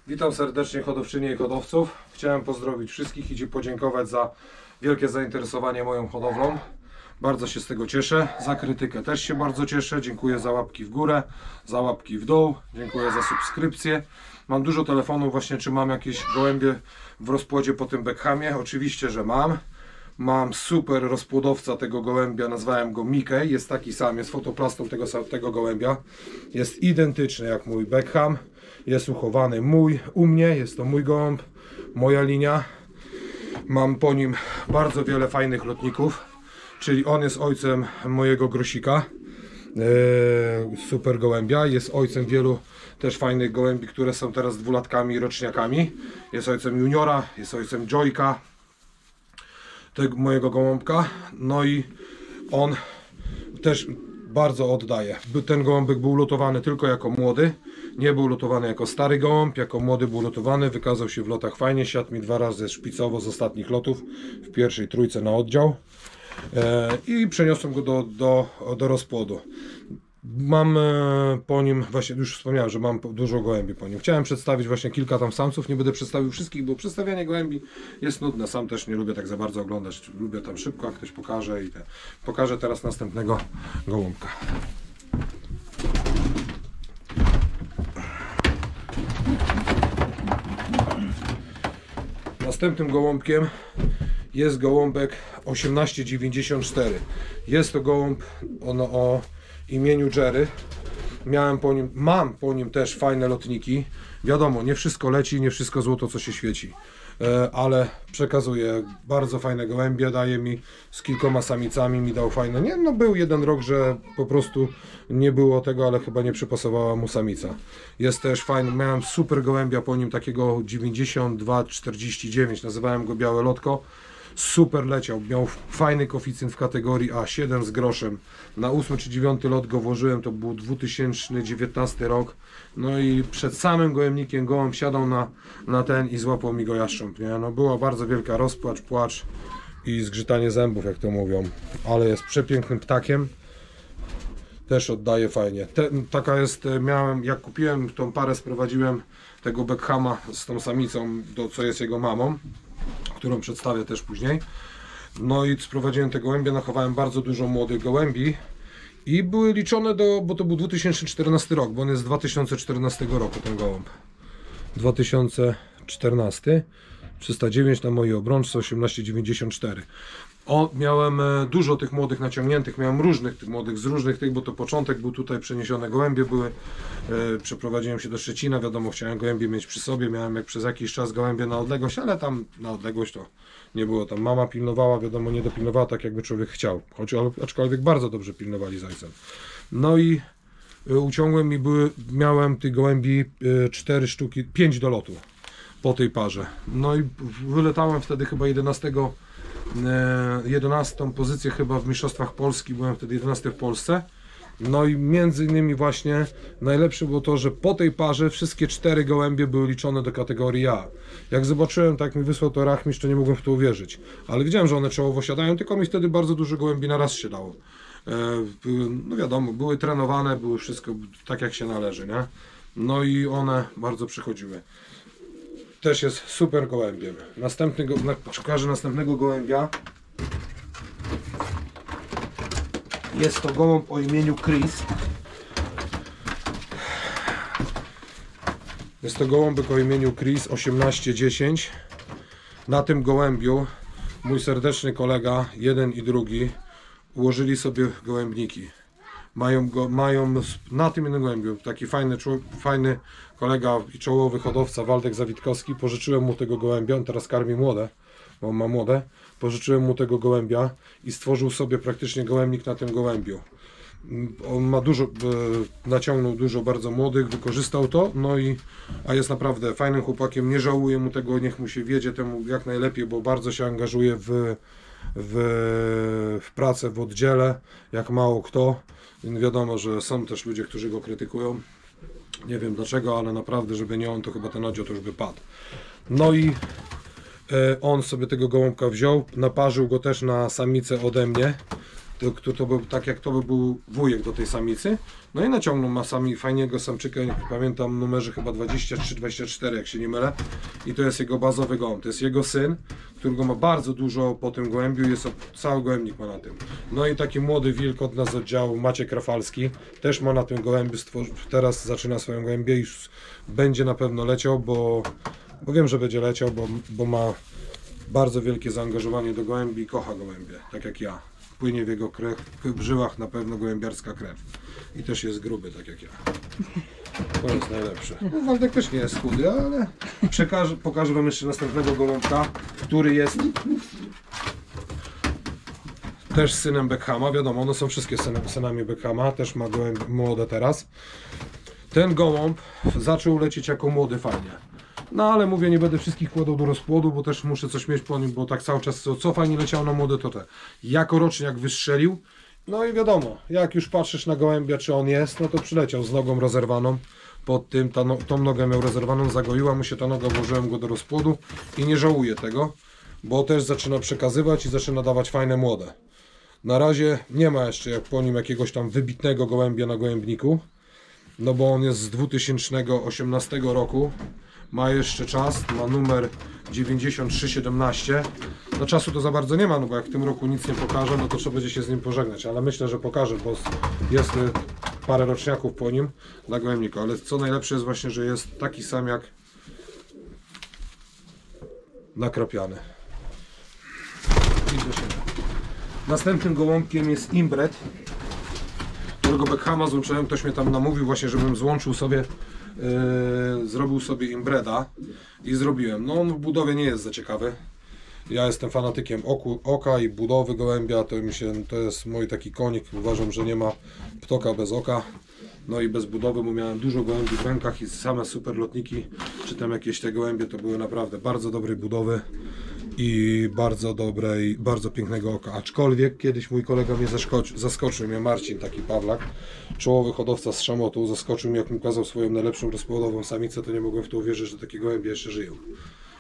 Witam serdecznie hodowczynie i hodowców. Chciałem pozdrowić wszystkich i podziękować za wielkie zainteresowanie moją hodowlą. Bardzo się z tego cieszę. Za krytykę też się bardzo cieszę. Dziękuję za łapki w górę, za łapki w dół. Dziękuję za subskrypcję. Mam dużo telefonów właśnie, czy mam jakieś gołębie w rozpłodzie po tym Beckhamie. Oczywiście, że mam. Mam super rozpłodowca tego gołębia, nazwałem go Mickey. Jest taki sam, jest fotoplastą tego gołębia. Jest identyczny jak mój Beckham. Jest uchowany u mnie, jest to mój gołąb, moja linia. Mam po nim bardzo wiele fajnych lotników, czyli on jest ojcem mojego grosika, super gołębia. Jest ojcem wielu też fajnych gołębi, które są teraz dwulatkami i roczniakami. Jest ojcem juniora, jest ojcem Joyka, tego mojego gołąbka. No i on też bardzo oddaje. Ten gołąbek był lotowany tylko jako młody. Nie był lotowany jako stary gołąb, jako młody był lotowany, wykazał się w lotach fajnie, siadł mi 2 razy szpicowo z ostatnich lotów, w pierwszej trójce na oddział i przeniosłem go do rozpłodu. Mam po nim, właśnie już wspomniałem, że mam dużo gołębi po nim. Chciałem przedstawić właśnie kilka tam samców, nie będę przedstawił wszystkich, bo przedstawianie gołębi jest nudne, sam też nie lubię tak za bardzo oglądać, lubię tam szybko, jak ktoś pokaże i pokażę teraz następnego gołąbka. Następnym gołąbkiem jest gołąbek 1894. Jest to gołąb o imieniu Jerry. Mam po nim też fajne lotniki. Wiadomo, nie wszystko leci, nie wszystko złoto, co się świeci. Ale przekazuje bardzo fajne gołębie, daje mi z kilkoma samicami, mi dał fajne. Nie, no był jeden rok, że po prostu nie było tego, ale chyba nie przypasowała mu samica. Jest też fajny, miałem super gołębia po nim, takiego 92-49, nazywałem go Białe Lotko. Super leciał, miał fajny koeficjent w kategorii A, 7 z groszem. Na 8 czy 9 lot go włożyłem, to był 2019 rok. No i przed samym gołębnikiem gołąb siadał na ten i złapał mi go jastrząb, nie? No była bardzo wielka rozpłacz, płacz i zgrzytanie zębów, jak to mówią. Ale jest przepięknym ptakiem. Też oddaje fajnie. Taka jest, jak kupiłem tą parę, sprowadziłem tego Beckhama z tą samicą, co jest jego mamą, którą przedstawię też później. No i sprowadziłem te gołębie, nachowałem bardzo dużo młodych gołębi i były liczone bo to był 2014 rok, bo on jest z 2014 roku, ten gołąb. 2014, 309 na mojej obrączce, 1894. Miałem dużo tych młodych naciągniętych, miałem różnych tych młodych, z różnych tych, bo to początek był tutaj, przeniesione gołębie były. Przeprowadziłem się do Szczecina, wiadomo, chciałem gołębie mieć przy sobie, miałem przez jakiś czas gołębie na odległość, ale tam na odległość to nie było, tam mama pilnowała, wiadomo, nie dopilnowała tak, jakby człowiek chciał, aczkolwiek bardzo dobrze pilnowali z ojcem. No i uciągłem i miałem tych gołębi 4 sztuki, 5 do lotu po tej parze. No i wyletałem wtedy chyba 11 pozycję chyba w Mistrzostwach Polski, byłem wtedy 11 w Polsce. No i między innymi właśnie najlepsze było to, że po tej parze wszystkie 4 gołębie były liczone do kategorii A. Jak zobaczyłem, tak mi wysłał to rachmistrz, to nie mogłem w to uwierzyć. Ale wiedziałem, że one czołowo siadają, tylko mi wtedy bardzo dużo gołębi na raz się dało. No wiadomo, były trenowane, były wszystko tak jak się należy, nie? No i one bardzo przychodziły. Też jest super gołębiem. Pokażę następnego gołębia. Jest to gołąb o imieniu Chris. Jest to gołąbek o imieniu Chris 1810. Na tym gołębiu mój serdeczny kolega, jeden i drugi, ułożyli sobie gołębniki. Mają na tym jednym gołębiu taki fajny kolega i czołowy hodowca Waldek Zawitkowski. Pożyczyłem mu tego gołębia, on teraz karmi młode, bo on ma młode. Pożyczyłem mu tego gołębia i stworzył sobie praktycznie gołębnik na tym gołębiu. On ma naciągnął dużo bardzo młodych, wykorzystał to, a jest naprawdę fajnym chłopakiem, nie żałuję mu tego, niech mu się wiedzie temu jak najlepiej, bo bardzo się angażuje w pracę w oddziale, jak mało kto. Wiadomo, że są też ludzie, którzy go krytykują. Nie wiem dlaczego, ale naprawdę, żeby nie on, to chyba ten oddział to już by padł. No i on sobie tego gołąbka wziął, naparzył go też na samicę ode mnie. to był tak jak to by był wujek do tej samicy. No i naciągnął masami fajnego samczyka, nie pamiętam numerze chyba 23-24, jak się nie mylę. I to jest jego bazowy gołąb. To jest jego syn, którego ma bardzo dużo po tym gołębiu, cały gołębnik ma na tym. No i taki młody wilk od nas z oddziału, Maciek Rafalski, też ma na tym gołębiu, teraz zaczyna swoją gołębię i już będzie na pewno leciał, bo wiem, że będzie leciał, bo ma bardzo wielkie zaangażowanie do gołębi i kocha gołębie, tak jak ja. Płynie w jego krew, w żyłach na pewno gołębiarska krew. I też jest gruby, tak jak ja. To jest najlepsze. No, Waldek też nie jest chudy, ale pokażę wam jeszcze następnego gołąbka, który jest też synem Beckhama. Wiadomo, one są wszystkie synami Beckhama, też ma gołębie młode teraz. Ten gołąb zaczął lecieć jako młody fajnie. No ale mówię, nie będę wszystkich kładał do rozpłodu, bo też muszę coś mieć po nim, bo tak cały czas co fajnie leciało na młode to te. Jako roczniak wystrzelił. No i wiadomo, jak już patrzysz na gołębia, czy on jest, no to przyleciał z nogą rozerwaną. Pod tym tą nogę miał rozerwaną, zagoiła mu się ta noga, włożyłem go do rozpłodu i nie żałuję tego, bo też zaczyna przekazywać i zaczyna dawać fajne młode. Na razie nie ma jeszcze jak po nim jakiegoś tam wybitnego gołębia na gołębniku, no bo on jest z 2018 roku. Ma jeszcze czas, ma numer 9317. No czasu to za bardzo nie ma, no bo jak w tym roku nic nie pokaże, no to trzeba będzie się z nim pożegnać, ale myślę, że pokaże, bo jest parę roczniaków po nim na gołębniku, ale co najlepsze jest właśnie, że jest taki sam jak nakrapiany. I do siebie. Następnym gołąbkiem jest imbret, którego Beckhama złączyłem, ktoś mnie tam namówił właśnie, żebym złączył sobie, zrobił sobie imbreda i zrobiłem. No on w budowie nie jest za ciekawy. Ja jestem fanatykiem oka i budowy gołębia, to jest mój taki konik, uważam, że nie ma ptoka bez oka. No i bez budowy, bo miałem dużo gołębi w rękach i same super lotniki, czy tam jakieś te gołębie, to były naprawdę bardzo dobrej budowy i bardzo dobrej, bardzo pięknego oka. Aczkolwiek kiedyś mój kolega mnie zaskoczył mnie Marcin, taki Pawlak, czołowy hodowca z Szamotu, zaskoczył mnie, jak mi ukazał swoją najlepszą rozpłodową samicę, to nie mogłem w to uwierzyć, że takie gołębie jeszcze żyją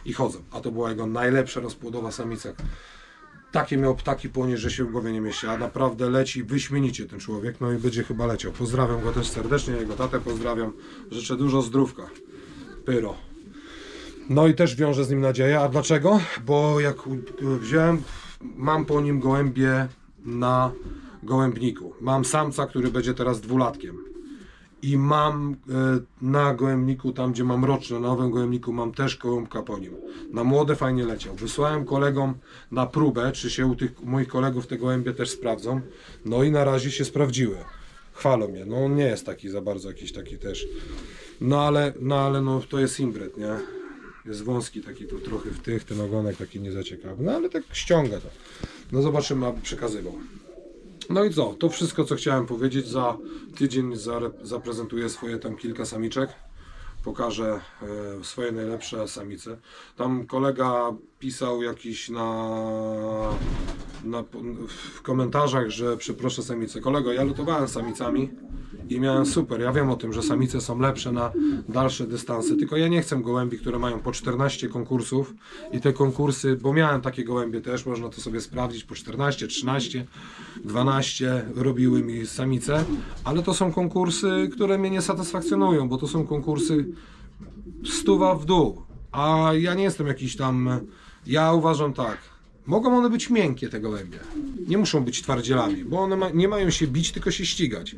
i chodzą, a to była jego najlepsza rozpłodowa samica. Takie miał ptaki po niej, że się w głowie nie mieści, a naprawdę leci wyśmienicie ten człowiek, no i będzie chyba leciał. Pozdrawiam go też serdecznie, jego tatę pozdrawiam, życzę dużo zdrówka. Pyro. No i też wiążę z nim nadzieję, a dlaczego? Bo jak wziąłem, mam po nim gołębie na gołębniku. Mam samca, który będzie teraz dwulatkiem. I mam na gołębniku, tam gdzie mam roczne, na nowym gołębniku mam też gołąbka po nim. Na młode fajnie leciał. Wysłałem kolegom na próbę, czy się u tych moich kolegów te gołębie też sprawdzą. No i na razie się sprawdziły. Chwalą mnie. No on nie jest taki za bardzo jakiś taki też. No ale to jest imbret, nie? Jest wąski taki tu trochę ten ogonek taki niezaciekawy. No ale tak ściąga to. No zobaczymy, aby przekazywał. No i co? To wszystko, co chciałem powiedzieć. Za tydzień zaprezentuję swoje tam kilka samiczek. Pokażę swoje najlepsze samice. Tam kolega pisał jakiś w komentarzach, że przeproszę samicę. Kolego, ja lutowałem samicami i miałem super. Ja wiem o tym, że samice są lepsze na dalsze dystanse, tylko ja nie chcę gołębi, które mają po 14 konkursów i te konkursy, bo miałem takie gołębie też, można to sobie sprawdzić, po 14, 13, 12 robiły mi samice, ale to są konkursy, które mnie nie satysfakcjonują, bo to są konkursy 100 w dół, a ja nie jestem jakiś tam, ja uważam tak, mogą one być miękkie te gołębie, nie muszą być twardzielami, bo one nie mają się bić, tylko się ścigać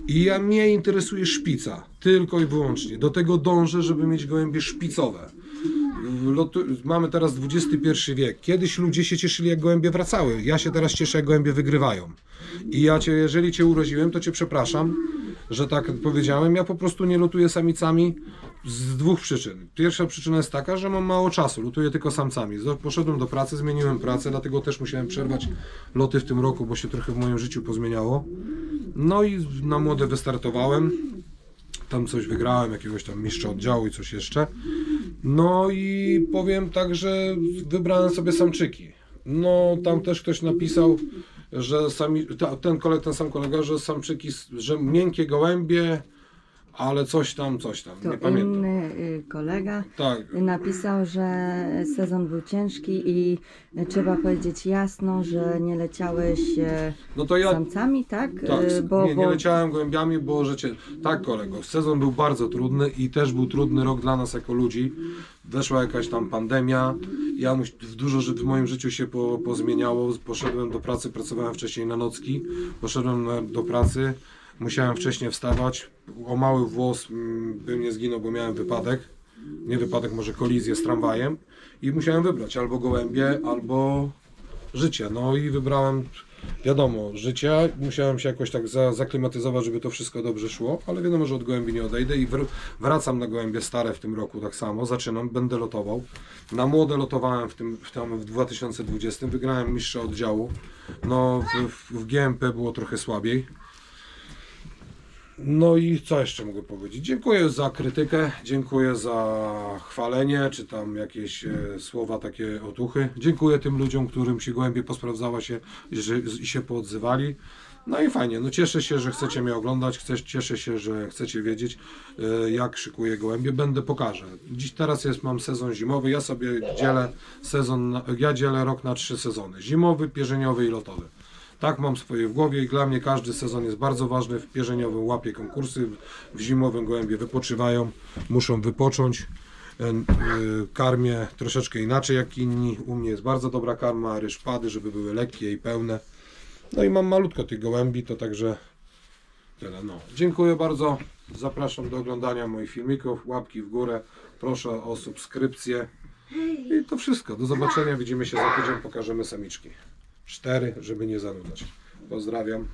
i mnie interesuje szpica, tylko i wyłącznie, do tego dążę, żeby mieć gołębie szpicowe. Mamy teraz XXI wiek, kiedyś ludzie się cieszyli jak gołębie wracały, ja się teraz cieszę jak gołębie wygrywają i jeżeli Cię urodziłem, to Cię przepraszam, że tak powiedziałem, ja po prostu nie lutuję samicami z dwóch przyczyn. Pierwsza przyczyna jest taka, że mam mało czasu, lutuję tylko samcami. Poszedłem do pracy, zmieniłem pracę, dlatego też musiałem przerwać loty w tym roku, bo się trochę w moim życiu pozmieniało. No i na młode wystartowałem, tam coś wygrałem, jakiegoś tam mistrza oddziału i coś jeszcze. No i powiem tak, że wybrałem sobie samczyki. No tam też ktoś napisał, że ten sam kolega, że samczyki, że miękkie gołębie ale coś tam, To nie pamiętam. inny kolega Tak, napisał, że sezon był ciężki i trzeba powiedzieć jasno, że nie leciałeś no to ja samcami, tak? tak, nie leciałem gołębiami, bo tak kolego, sezon był bardzo trudny i też był trudny rok dla nas jako ludzi. Weszła jakaś tam pandemia, dużo w moim życiu się pozmieniało, poszedłem do pracy, pracowałem wcześniej na nocki, poszedłem do pracy, musiałem wcześniej wstawać, o mały włos bym nie zginął, bo miałem wypadek, nie wypadek, może kolizję z tramwajem i musiałem wybrać albo gołębie, albo życie. No i wybrałem, wiadomo, życie. Musiałem się jakoś tak zaklimatyzować, żeby to wszystko dobrze szło, ale wiadomo, że od gołębi nie odejdę i wracam na gołębie stare w tym roku tak samo. Zaczynam, będę lotował. Na młode lotowałem w 2020, wygrałem mistrza oddziału. No w GMP było trochę słabiej. No i co jeszcze mogę powiedzieć? Dziękuję za krytykę, dziękuję za chwalenie, czy tam jakieś słowa takie otuchy. Dziękuję tym ludziom, którym się gołębie posprawdzała się i się poodzywali. No i fajnie, no cieszę się, że chcecie mnie oglądać, cieszę się, że chcecie wiedzieć, jak szykuję gołębie. Pokażę. Teraz mam sezon zimowy, ja sobie dzielę rok na 3 sezony. Zimowy, pierzeniowy i lotowy. Tak mam swoje w głowie i dla mnie każdy sezon jest bardzo ważny. W pierzeniowym łapię konkursy, w zimowym gołębie wypoczywają, muszą wypocząć. Karmię troszeczkę inaczej jak inni. U mnie jest bardzo dobra karma, ryż-pady, żeby były lekkie i pełne. No i mam malutko tych gołębi, to także tyle. No. Dziękuję bardzo. Zapraszam do oglądania moich filmików. Łapki w górę. Proszę o subskrypcję. I to wszystko. Do zobaczenia. Widzimy się za tydzień. Pokażemy samiczki. 4, żeby nie zanudzać. Pozdrawiam.